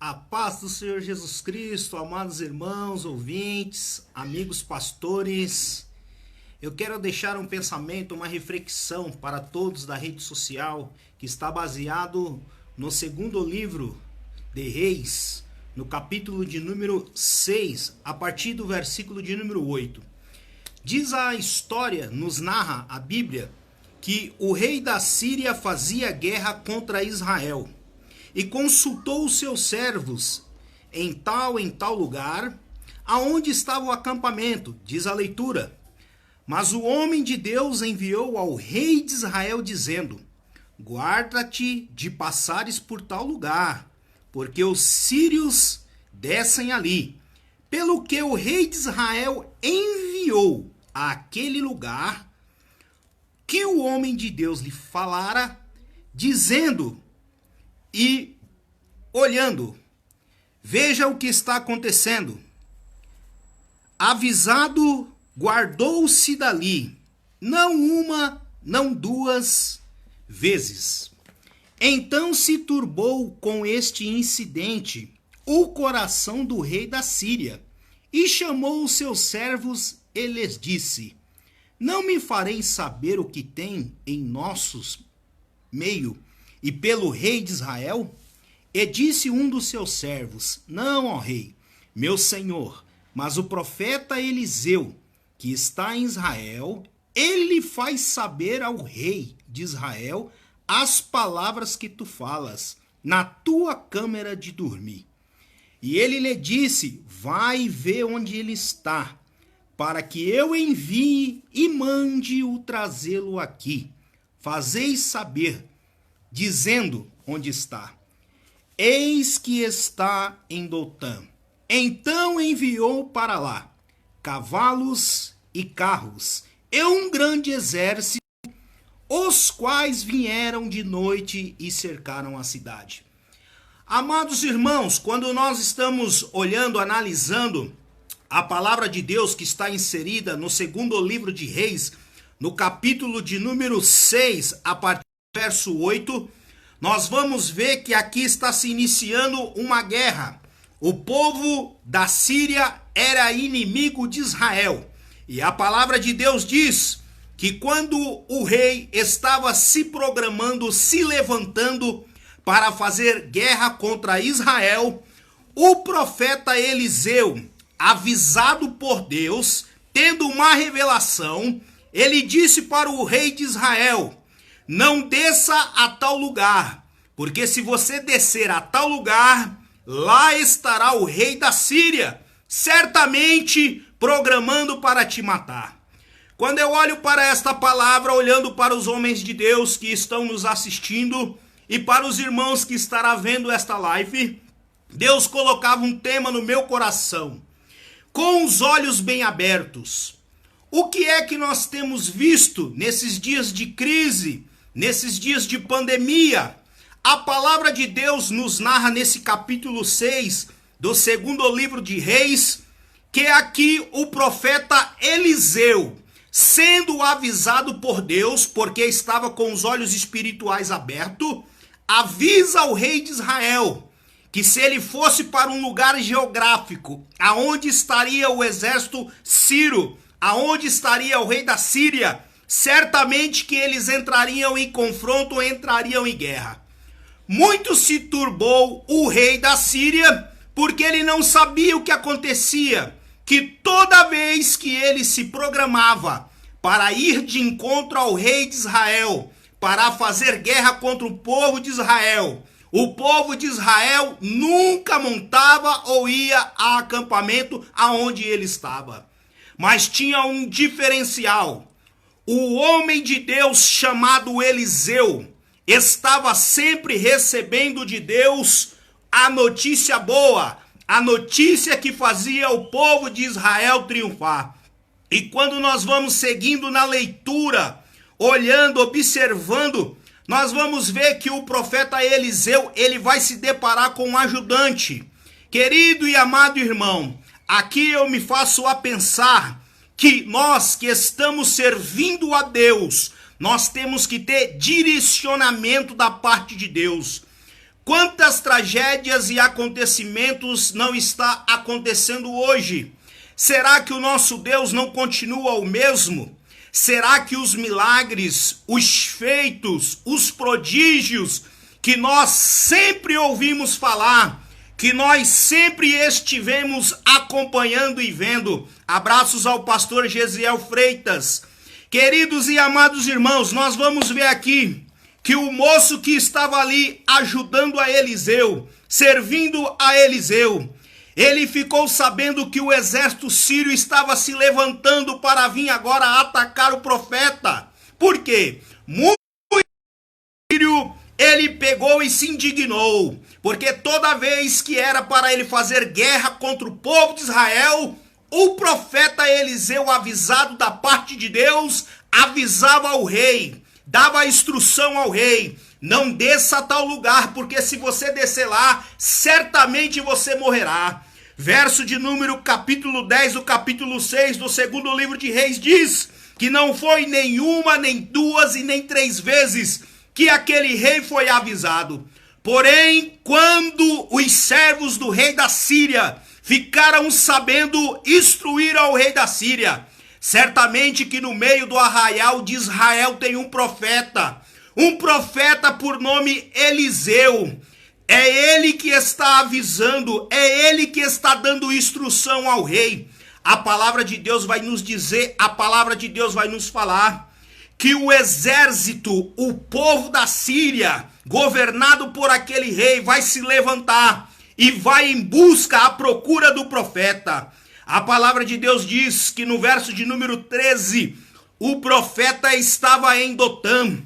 A paz do Senhor Jesus Cristo, amados irmãos, ouvintes, amigos pastores. Eu quero deixar um pensamento, uma reflexão para todos da rede social que está baseado no segundo livro de Reis, no capítulo de número 6, a partir do versículo de número 8. Diz a história, nos narra a Bíblia, que o rei da Síria fazia guerra contra Israel e consultou os seus servos em tal lugar, aonde estava o acampamento, diz a leitura. Mas o homem de Deus enviou ao rei de Israel dizendo: guarda-te de passares por tal lugar, porque os sírios descem ali. Pelo que o rei de Israel enviou àquele lugar que o homem de Deus lhe falara, dizendo e olhando, veja o que está acontecendo. Avisado, guardou-se dali, não uma, não duas vezes. Então se turbou com este incidente o coração do rei da Síria, e chamou os seus servos e lhes disse: não me fareis saber o que tem em nossos meio e pelo rei de Israel? E disse um dos seus servos: não, ó rei, meu senhor, mas o profeta Eliseu, que está em Israel, ele faz saber ao rei de Israel as palavras que tu falas na tua câmara de dormir. E ele lhe disse: vai ver onde ele está, para que eu envie e mande-o trazê-lo aqui. Fazeis saber, dizendo onde está. Eis que está em Dotã. Então enviou para lá cavalos e carros e um grande exército, os quais vieram de noite e cercaram a cidade. Amados irmãos, quando nós estamos olhando, analisando a palavra de Deus que está inserida no segundo livro de Reis, no capítulo de número 6, a partir do verso 8, nós vamos ver que aqui está se iniciando uma guerra. O povo da Síria era inimigo de Israel. E a palavra de Deus diz que quando o rei estava se programando, se levantando para fazer guerra contra Israel, o profeta Eliseu, avisado por Deus, tendo uma revelação, ele disse para o rei de Israel: não desça a tal lugar, porque se você descer a tal lugar, lá estará o rei da Síria, certamente programando para te matar. Quando eu olho para esta palavra, olhando para os homens de Deus que estão nos assistindo e para os irmãos que estarão vendo esta live, Deus colocava um tema no meu coração: com os olhos bem abertos. O que é que nós temos visto nesses dias de crise, nesses dias de pandemia? A palavra de Deus nos narra nesse capítulo 6 do segundo livro de Reis, que é aqui o profeta Eliseu, sendo avisado por Deus, porque estava com os olhos espirituais abertos, avisa ao rei de Israel que se ele fosse para um lugar geográfico, aonde estaria o exército sírio, aonde estaria o rei da Síria, certamente que eles entrariam em confronto, entrariam em guerra. Muito se turbou o rei da Síria, porque ele não sabia o que acontecia, que toda vez que ele se programava para ir de encontro ao rei de Israel, para fazer guerra contra o povo de Israel, o povo de Israel nunca montava ou ia a acampamento aonde ele estava. Mas tinha um diferencial. O homem de Deus chamado Eliseu estava sempre recebendo de Deus a notícia boa, a notícia que fazia o povo de Israel triunfar. E quando nós vamos seguindo na leitura, olhando, observando, nós vamos ver que o profeta Eliseu, ele vai se deparar com um ajudante. Querido e amado irmão, aqui eu me faço a pensar que nós que estamos servindo a Deus, nós temos que ter direcionamento da parte de Deus. Quantas tragédias e acontecimentos não está acontecendo hoje? Será que o nosso Deus não continua o mesmo? Será que os milagres, os feitos, os prodígios que nós sempre ouvimos falar, que nós sempre estivemos acompanhando e vendo? Abraços ao pastor Gesiel Freitas. Queridos e amados irmãos, nós vamos ver aqui que o moço que estava ali ajudando a Eliseu, servindo a Eliseu, ele ficou sabendo que o exército sírio estava se levantando para vir agora atacar o profeta. Por quê? Muito sírio, ele pegou e se indignou, porque toda vez que era para ele fazer guerra contra o povo de Israel, o profeta Eliseu, avisado da parte de Deus, avisava ao rei, dava a instrução ao rei: não desça a tal lugar, porque se você descer lá, certamente você morrerá. Verso de número capítulo 10 do capítulo 6 do segundo livro de Reis diz que não foi nenhuma, nem duas e nem três vezes que aquele rei foi avisado. Porém, quando os servos do rei da Síria ficaram sabendo, instruíram ao rei da Síria: certamente que no meio do arraial de Israel tem um profeta por nome Eliseu. É ele que está avisando, é ele que está dando instrução ao rei. A palavra de Deus vai nos dizer, a palavra de Deus vai nos falar que o exército, o povo da Síria, governado por aquele rei, vai se levantar e vai em busca, à procura do profeta. A palavra de Deus diz que no verso de número 13, o profeta estava em Dotã.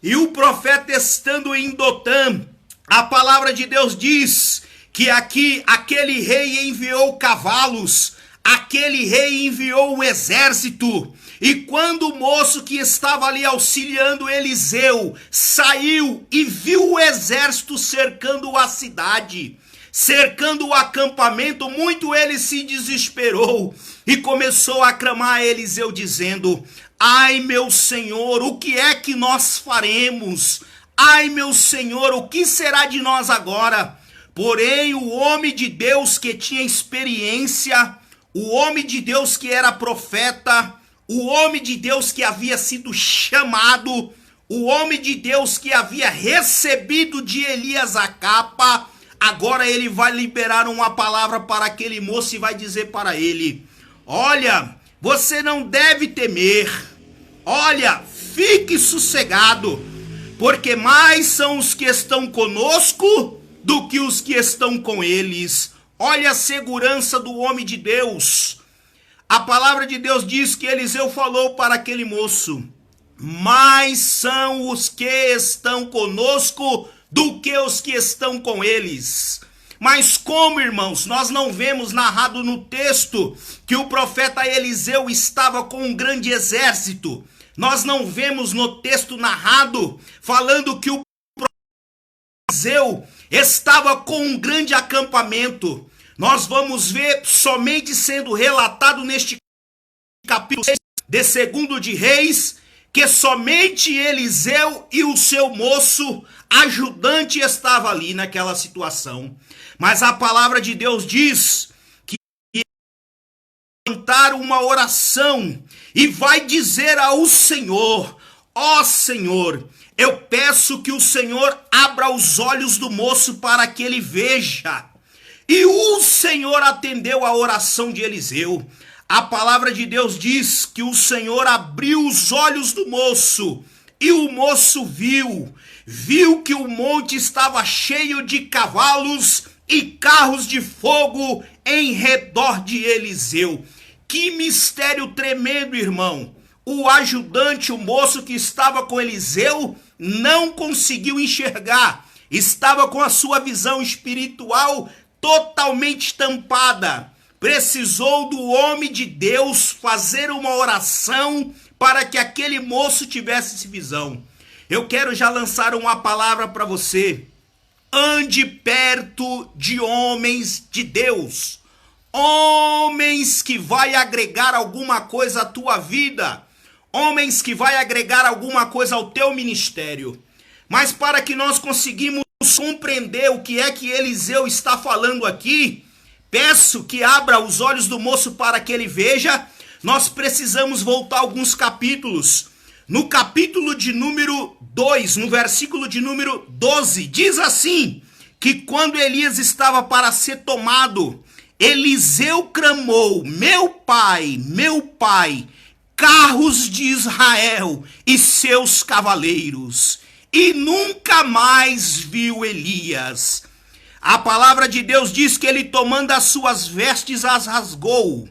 E o profeta estando em Dotã, a palavra de Deus diz que aqui aquele rei enviou cavalos, aquele rei enviou o exército. E quando o moço que estava ali auxiliando Eliseu saiu e viu o exército cercando a cidade, cercando o acampamento, muito ele se desesperou e começou a clamar a Eliseu dizendo: ai, meu senhor, o que é que nós faremos? Ai, meu senhor, o que será de nós agora? Porém, o homem de Deus que tinha experiência, o homem de Deus que era profeta, o homem de Deus que havia sido chamado, o homem de Deus que havia recebido de Elias a capa, agora ele vai liberar uma palavra para aquele moço e vai dizer para ele: olha, você não deve temer, olha, fique sossegado, porque mais são os que estão conosco do que os que estão com eles. Olha a segurança do homem de Deus. A palavra de Deus diz que Eliseu falou para aquele moço: mais são os que estão conosco do que os que estão com eles. Mas como, irmãos, nós não vemos narrado no texto que o profeta Eliseu estava com um grande exército. Nós não vemos no texto narrado falando que o profeta Eliseu estava com um grande acampamento. Nós vamos ver somente sendo relatado neste capítulo 6 de 2 de Reis, que somente Eliseu e o seu moço ajudante estava ali naquela situação. Mas a palavra de Deus diz que cantar uma oração e vai dizer ao Senhor: ó Senhor, eu peço que o Senhor abra os olhos do moço para que ele veja. E o Senhor atendeu a oração de Eliseu. A palavra de Deus diz que o Senhor abriu os olhos do moço e o moço viu que o monte estava cheio de cavalos e carros de fogo em redor de Eliseu. Que mistério tremendo, irmão. O ajudante, o moço que estava com Eliseu, não conseguiu enxergar. Estava com a sua visão espiritual totalmente tampada. Precisou do homem de Deus fazer uma oração para que aquele moço tivesse essa visão. Eu quero já lançar uma palavra para você. Ande perto de homens de Deus. Homens que vai agregar alguma coisa à tua vida. Homens que vai agregar alguma coisa ao teu ministério. Mas para que nós conseguimos compreender o que é que Eliseu está falando aqui, peço que abra os olhos do moço para que ele veja. Nós precisamos voltar alguns capítulos. No capítulo de número 2, no versículo de número 12, diz assim, que quando Elias estava para ser tomado, Eliseu clamou, meu pai, carros de Israel e seus cavaleiros. E nunca mais viu Elias. A palavra de Deus diz que ele, tomando as suas vestes, as rasgou.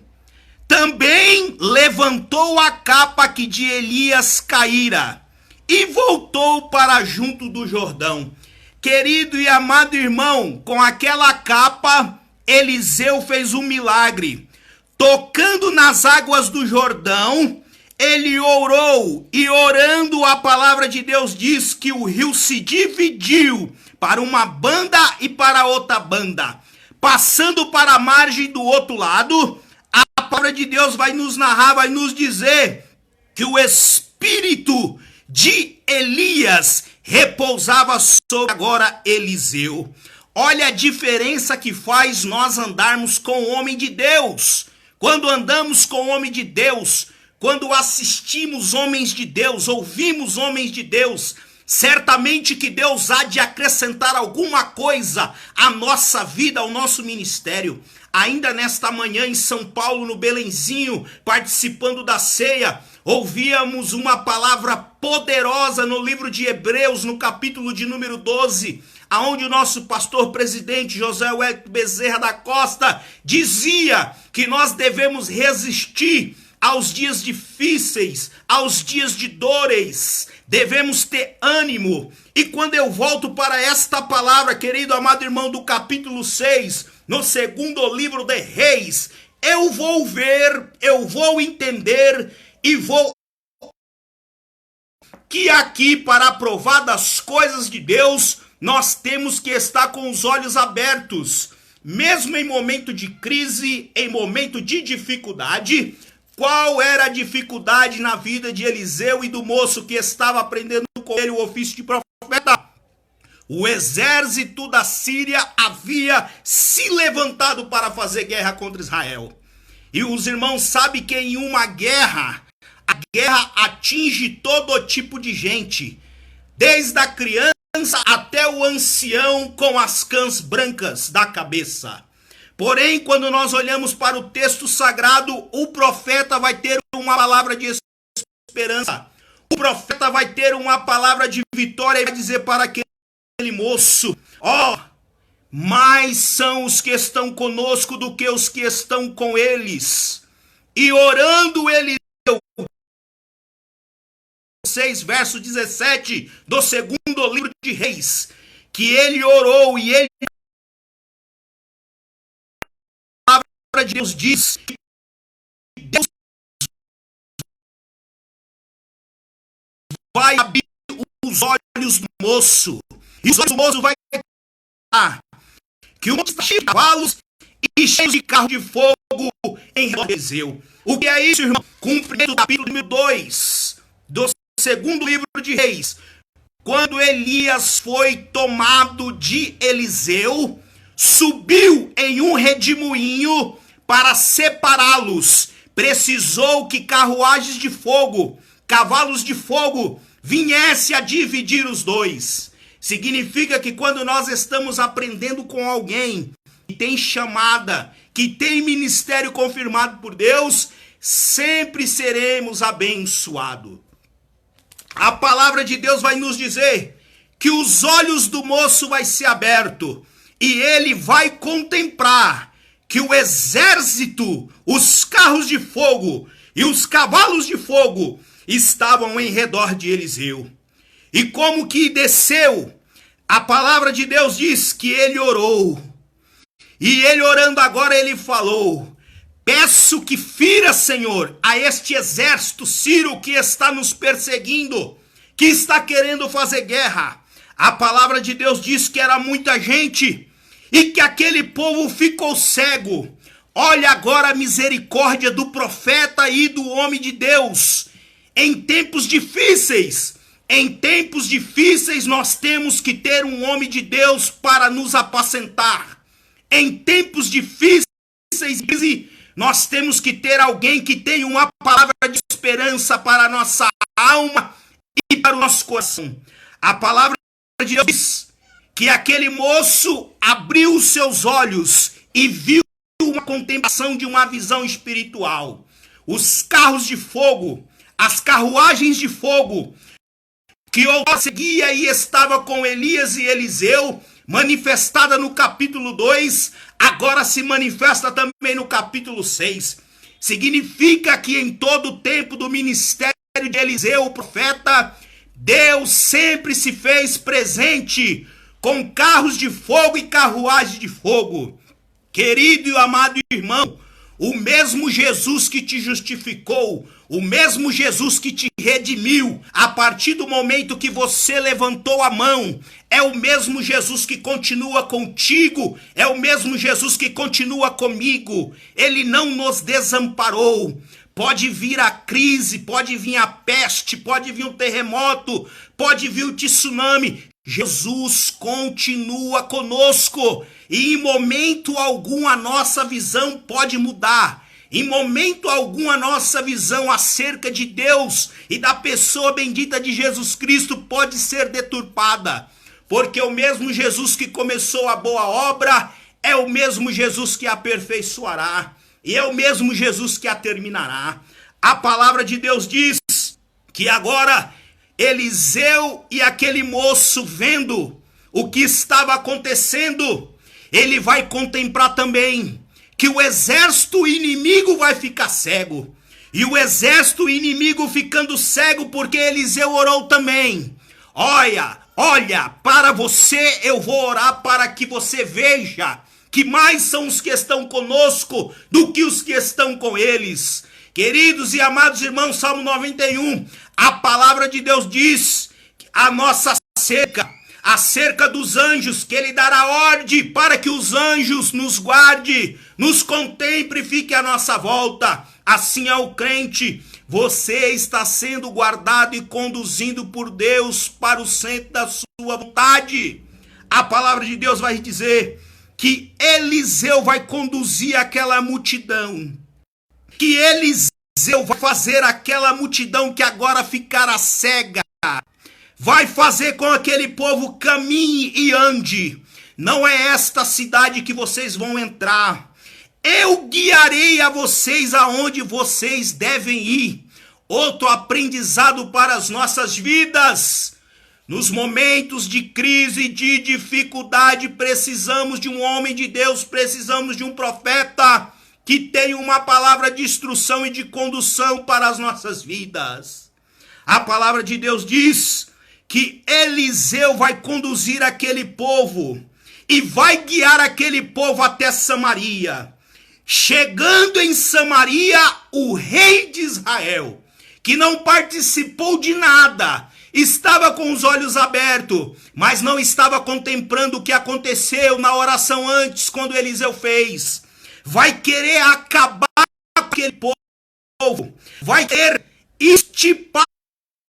Também levantou a capa que de Elias caíra e voltou para junto do Jordão. Querido e amado irmão, com aquela capa, Eliseu fez um milagre. Tocando nas águas do Jordão, ele orou, e orando, a palavra de Deus diz que o rio se dividiu para uma banda e para outra banda. Passando para a margem do outro lado, a palavra de Deus vai nos narrar, vai nos dizer que o espírito de Elias repousava sobre agora Eliseu. Olha a diferença que faz nós andarmos com o homem de Deus. Quando andamos com o homem de Deus, quando assistimos homens de Deus, ouvimos homens de Deus, certamente que Deus há de acrescentar alguma coisa à nossa vida, ao nosso ministério. Ainda nesta manhã em São Paulo, no Belenzinho, participando da ceia, ouvíamos uma palavra poderosa no livro de Hebreus, no capítulo de número 12, aonde o nosso pastor presidente José Wellington Bezerra da Costa dizia que nós devemos resistir aos dias difíceis, aos dias de dores, devemos ter ânimo. E quando eu volto para esta palavra, querido amado irmão, do capítulo 6, no segundo livro de Reis, eu vou ver, eu vou entender e vou que aqui, para provar das coisas de Deus, nós temos que estar com os olhos abertos. Mesmo em momento de crise, em momento de dificuldade. Qual era a dificuldade na vida de Eliseu e do moço que estava aprendendo com ele o ofício de profeta? O exército da Síria havia se levantado para fazer guerra contra Israel. E os irmãos sabem que em uma guerra, a guerra atinge todo tipo de gente. Desde a criança até o ancião com as cãs brancas da cabeça. Porém, quando nós olhamos para o texto sagrado, o profeta vai ter uma palavra de esperança. O profeta vai ter uma palavra de vitória e vai dizer para aquele moço, mais são os que estão conosco do que os que estão com eles. E orando ele, 6, verso 17 do segundo livro de Reis, que ele orou e ele, a palavra de Deus diz que Deus vai abrir os olhos do moço, e os olhos do moço vai que o moço está cheio de cavalos e cheio de carro de fogo em redor de Eliseu. O que é isso, irmão? Cumprimento do capítulo 2 do segundo livro de Reis. Quando Elias foi tomado de Eliseu, subiu em um redemoinho para separá-los. Precisou que carruagens de fogo, cavalos de fogo, viesse a dividir os dois. Significa que quando nós estamos aprendendo com alguém que tem chamada, que tem ministério confirmado por Deus, sempre seremos abençoados. A palavra de Deus vai nos dizer que os olhos do moço vai ser aberto e ele vai contemplar que o exército, os carros de fogo e os cavalos de fogo estavam em redor de Eliseu. E como que desceu, a palavra de Deus diz que ele orou. E ele orando agora, ele falou: peço que fira, Senhor, a este exército sírio que está nos perseguindo, que está querendo fazer guerra. A palavra de Deus diz que era muita gente e que aquele povo ficou cego. Olha agora a misericórdia do profeta e do homem de Deus. Em tempos difíceis, Em tempos difíceis nós temos que ter um homem de Deus para nos apacentar. Em tempos difíceis nós temos que ter alguém que tenha uma palavra de esperança para a nossa alma e para o nosso coração. A palavra de Deus diz que aquele moço abriu os seus olhos e viu uma contemplação de uma visão espiritual. Os carros de fogo, as carruagens de fogo, que seguia e estava com Elias e Eliseu, manifestada no capítulo 2, agora se manifesta também no capítulo 6. Significa que em todo o tempo do ministério de Eliseu, o profeta, Deus sempre se fez presente com carros de fogo e carruagens de fogo. Querido e amado irmão, o mesmo Jesus que te justificou, o mesmo Jesus que te redimiu, a partir do momento que você levantou a mão, é o mesmo Jesus que continua contigo, é o mesmo Jesus que continua comigo. Ele não nos desamparou. Pode vir a crise, pode vir a peste, pode vir o terremoto, pode vir o tsunami. Jesus continua conosco e em momento algum a nossa visão pode mudar. Em momento algum a nossa visão acerca de Deus e da pessoa bendita de Jesus Cristo pode ser deturpada. Porque o mesmo Jesus que começou a boa obra é o mesmo Jesus que a aperfeiçoará. E é o mesmo Jesus que a terminará. A palavra de Deus diz que agora Eliseu e aquele moço, vendo o que estava acontecendo, ele vai contemplar também que o exército inimigo vai ficar cego. E o exército inimigo ficando cego porque Eliseu orou também. Olha, para você eu vou orar para que você veja que mais são os que estão conosco do que os que estão com eles. Queridos e amados irmãos, Salmo 91, a palavra de Deus diz que a nossa cerca, a cerca dos anjos, que ele dará ordem para que os anjos nos guarde, nos contemple e fique à nossa volta. Assim é o crente, você está sendo guardado e conduzido por Deus para o centro da sua vontade. A palavra de Deus vai dizer que Eliseu vai conduzir aquela multidão, que Eliseu vai fazer aquela multidão que agora ficará cega, vai fazer com aquele povo caminhe e ande. Não é esta cidade que vocês vão entrar. Eu guiarei a vocês aonde vocês devem ir. Outro aprendizado para as nossas vidas. Nos momentos de crise e de dificuldade, precisamos de um homem de Deus, precisamos de um profeta que tenha uma palavra de instrução e de condução para as nossas vidas. A palavra de Deus diz que Eliseu vai conduzir aquele povo e vai guiar aquele povo até Samaria. Chegando em Samaria, o rei de Israel, que não participou de nada, estava com os olhos abertos, mas não estava contemplando o que aconteceu na oração antes, quando Eliseu fez. Vai querer acabar com aquele povo, vai querer estipar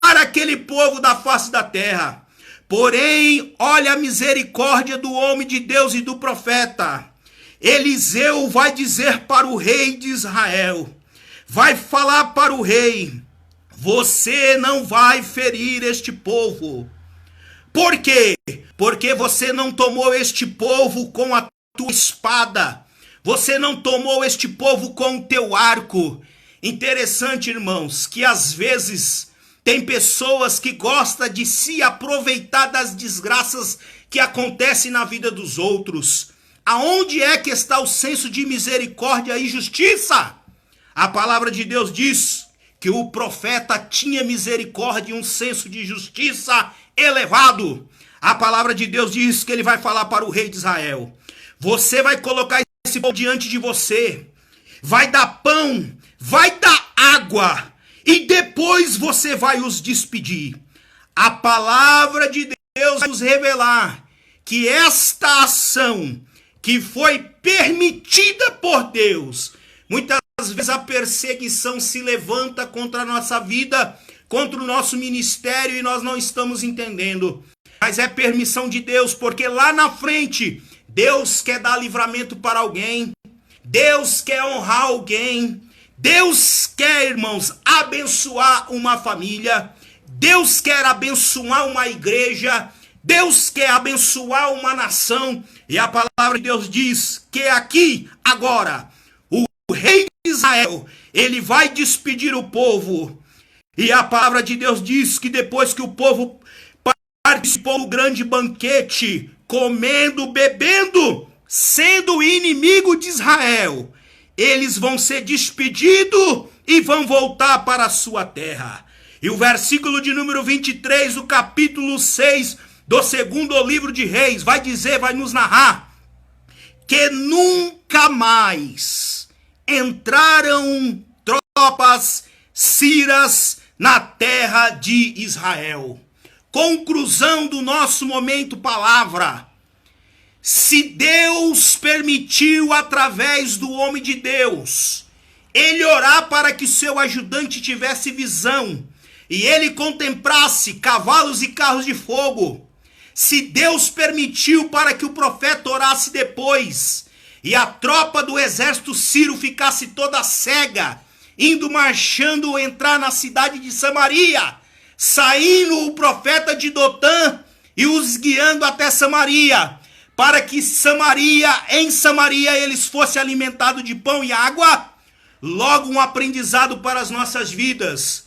aquele povo da face da terra. Porém, olha a misericórdia do homem de Deus e do profeta. Eliseu vai dizer para o rei de Israel, vai falar para o rei: você não vai ferir este povo. Por quê? Porque você não tomou este povo com a tua espada. Você não tomou este povo com o teu arco. Interessante, irmãos, que às vezes tem pessoas que gostam de se aproveitar das desgraças que acontecem na vida dos outros. Aonde é que está o senso de misericórdia e justiça? A palavra de Deus diz que o profeta tinha misericórdia e um senso de justiça elevado. A palavra de Deus diz que ele vai falar para o rei de Israel: você vai colocar esse povo diante de você, vai dar pão, vai dar água, e depois você vai os despedir. A palavra de Deus vai nos revelar que esta ação que foi permitida por Deus, muitas vezes a perseguição se levanta contra a nossa vida contra o nosso ministério e nós não estamos entendendo. Mas é permissão de Deus, porque lá na frente, Deus quer dar livramento para alguém, Deus quer honrar alguém, Deus quer, irmãos, abençoar uma família, Deus quer abençoar uma igreja, Deus quer abençoar uma nação. E a palavra de Deus diz que aqui, agora, o rei de Israel, ele vai despedir o povo. E a palavra de Deus diz que depois que o povo participou do grande banquete, comendo, bebendo, sendo inimigo de Israel, eles vão ser despedidos e vão voltar para a sua terra. E o versículo de número 23 do capítulo 6 do segundo livro de Reis vai dizer, vai nos narrar, que nunca mais entraram tropas sírias na terra de Israel. Conclusão do nosso momento palavra. Se Deus permitiu através do homem de Deus, ele orar para que seu ajudante tivesse visão, e ele contemplasse cavalos e carros de fogo, se Deus permitiu para que o profeta orasse depois, e a tropa do exército sírio ficasse toda cega, indo marchando entrar na cidade de Samaria, saindo o profeta de Dotã e os guiando até Samaria, para que em Samaria eles fossem alimentados de pão e água. Logo um aprendizado para as nossas vidas.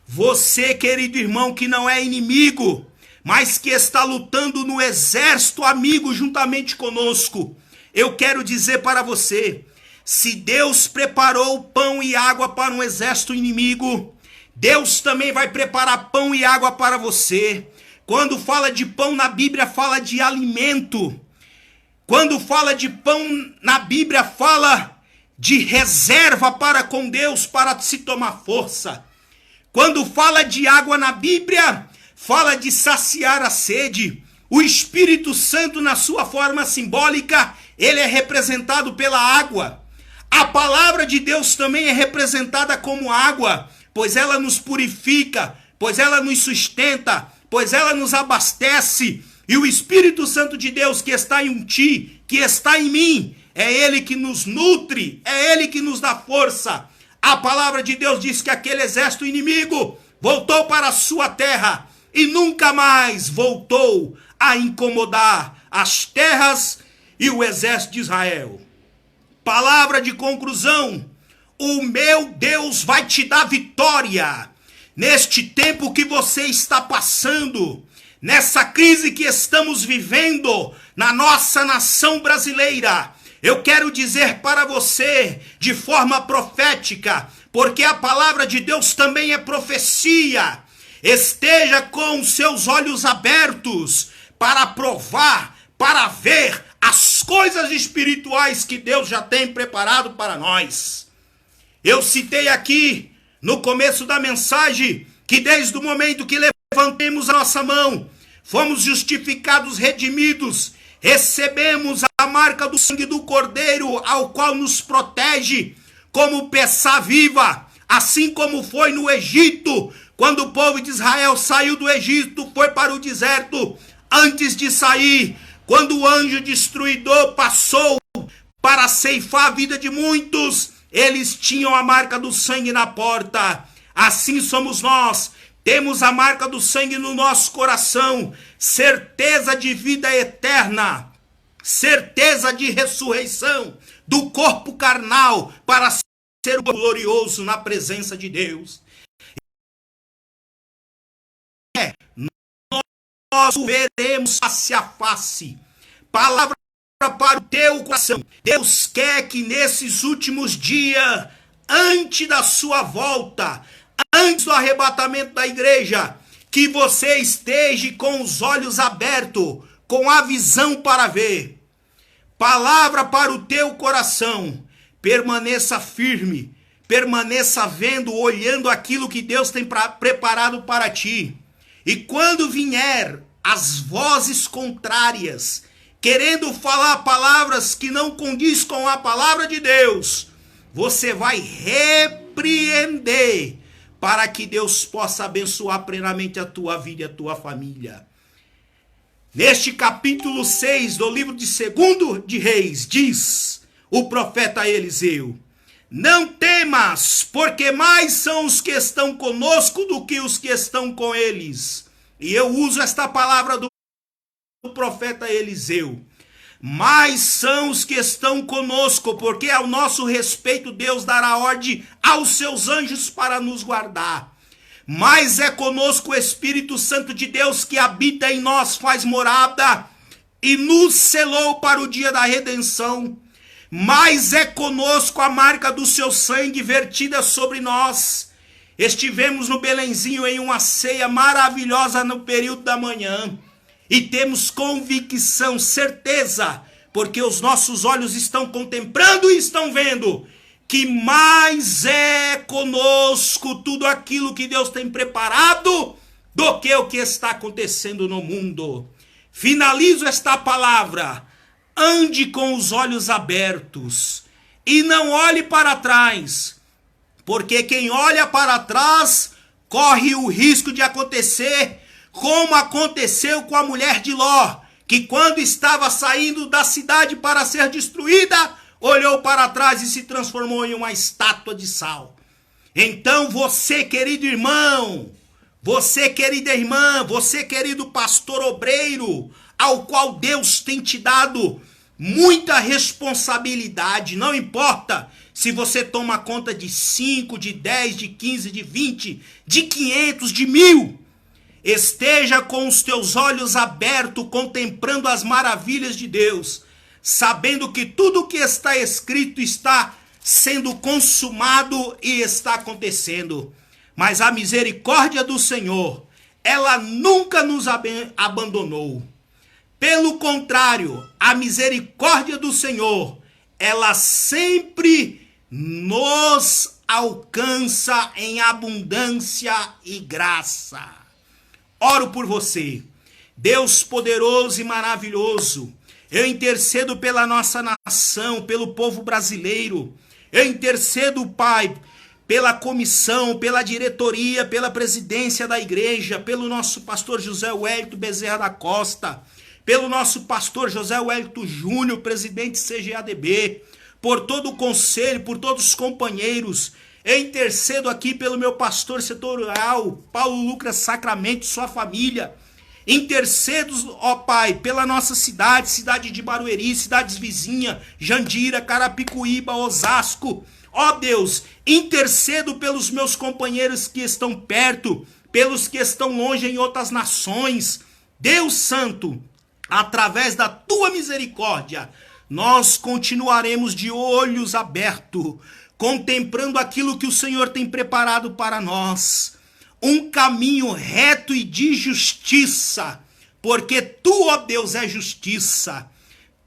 Você, querido irmão, que não é inimigo, mas que está lutando no exército amigo juntamente conosco, eu quero dizer para você, se Deus preparou pão e água para um exército inimigo, Deus também vai preparar pão e água para você. Quando fala de pão na Bíblia, fala de alimento. Quando fala de pão na Bíblia, fala de reserva para com Deus, para se tomar força. Quando fala de água na Bíblia, fala de saciar a sede. O Espírito Santo, na sua forma simbólica, ele é representado pela água. A palavra de Deus também é representada como água, pois ela nos purifica, pois ela nos sustenta, pois ela nos abastece. E o Espírito Santo de Deus que está em ti, que está em mim, é ele que nos nutre, é ele que nos dá força. A palavra de Deus diz que aquele exército inimigo voltou para a sua terra e nunca mais voltou a incomodar as terras e o exército de Israel. Palavra de conclusão: o meu Deus vai te dar vitória neste tempo que você está passando, nessa crise que estamos vivendo na nossa nação brasileira. Eu quero dizer para você de forma profética, porque a palavra de Deus também é profecia. Esteja com os seus olhos abertos para provar, para ver as coisas espirituais que Deus já tem preparado para nós. Eu citei aqui no começo da mensagem que desde o momento que levantemos a nossa mão, fomos justificados, redimidos, recebemos a marca do sangue do Cordeiro, ao qual nos protege como peça viva, assim como foi no Egito, quando o povo de Israel saiu do Egito, foi para o deserto. Antes de sair, quando o anjo destruidor passou para ceifar a vida de muitos, eles tinham a marca do sangue na porta. Assim somos nós, temos a marca do sangue no nosso coração, certeza de vida eterna, certeza de ressurreição do corpo carnal para ser glorioso na presença de Deus. Nós o veremos face a face. Palavra para o teu coração. Deus quer que nesses últimos dias, antes da sua volta, antes do arrebatamento da igreja, que você esteja com os olhos abertos, com a visão para ver. Palavra para o teu coração. Permaneça firme, permaneça vendo, olhando aquilo que Deus tem preparado para ti. E quando vier as vozes contrárias, querendo falar palavras que não condiz com a palavra de Deus, você vai repreender, para que Deus possa abençoar plenamente a tua vida e a tua família. Neste capítulo 6 do livro de 2 de Reis, diz o profeta Eliseu: não temas, porque mais são os que estão conosco do que os que estão com eles. E eu uso esta palavra do profeta Eliseu. Mais são os que estão conosco, porque ao nosso respeito Deus dará ordem aos seus anjos para nos guardar. Mas é conosco o Espírito Santo de Deus que habita em nós, faz morada e nos selou para o dia da redenção. Mas é conosco a marca do seu sangue vertida sobre nós. Estivemos no Belenzinho em uma ceia maravilhosa no período da manhã. E temos convicção, certeza, porque os nossos olhos estão contemplando e estão vendo, que mais é conosco tudo aquilo que Deus tem preparado do que o que está acontecendo no mundo. Finalizo esta palavra. Ande com os olhos abertos e não olhe para trás, porque quem olha para trás corre o risco de acontecer como aconteceu com a mulher de Ló, que quando estava saindo da cidade para ser destruída, olhou para trás e se transformou em uma estátua de sal. Então você, querido irmão, você, querida irmã, você, querido pastor obreiro, ao qual Deus tem te dado muita responsabilidade, não importa se você toma conta de 5, de 10, de 15, de 20, de 500, de 1000, esteja com os teus olhos abertos, contemplando as maravilhas de Deus, sabendo que tudo o que está escrito está sendo consumado e está acontecendo. Mas a misericórdia do Senhor, ela nunca nos abandonou. Pelo contrário, a misericórdia do Senhor, ela sempre nos alcança em abundância e graça. Oro por você, Deus poderoso e maravilhoso. Eu intercedo pela nossa nação, pelo povo brasileiro. Eu intercedo, Pai, pela comissão, pela diretoria, pela presidência da igreja, pelo nosso pastor José Wellington Bezerra da Costa, pelo nosso pastor José Wellington Júnior, presidente CGADB, por todo o conselho, por todos os companheiros. Eu intercedo aqui pelo meu pastor setorial, Paulo Lucas Sacramento, sua família. Intercedo, ó Pai, pela nossa cidade, cidade de Barueri, cidades vizinhas, Jandira, Carapicuíba, Osasco. Ó Deus, intercedo pelos meus companheiros que estão perto, pelos que estão longe em outras nações. Deus Santo, através da tua misericórdia, nós continuaremos de olhos abertos, contemplando aquilo que o Senhor tem preparado para nós. Um caminho reto e de justiça, porque tu, ó Deus, é justiça.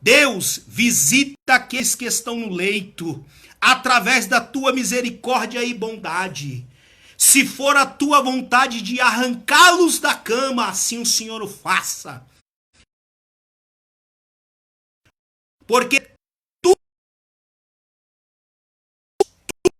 Deus, visita aqueles que estão no leito, através da tua misericórdia e bondade. Se for a tua vontade de arrancá-los da cama, assim o Senhor o faça. Porque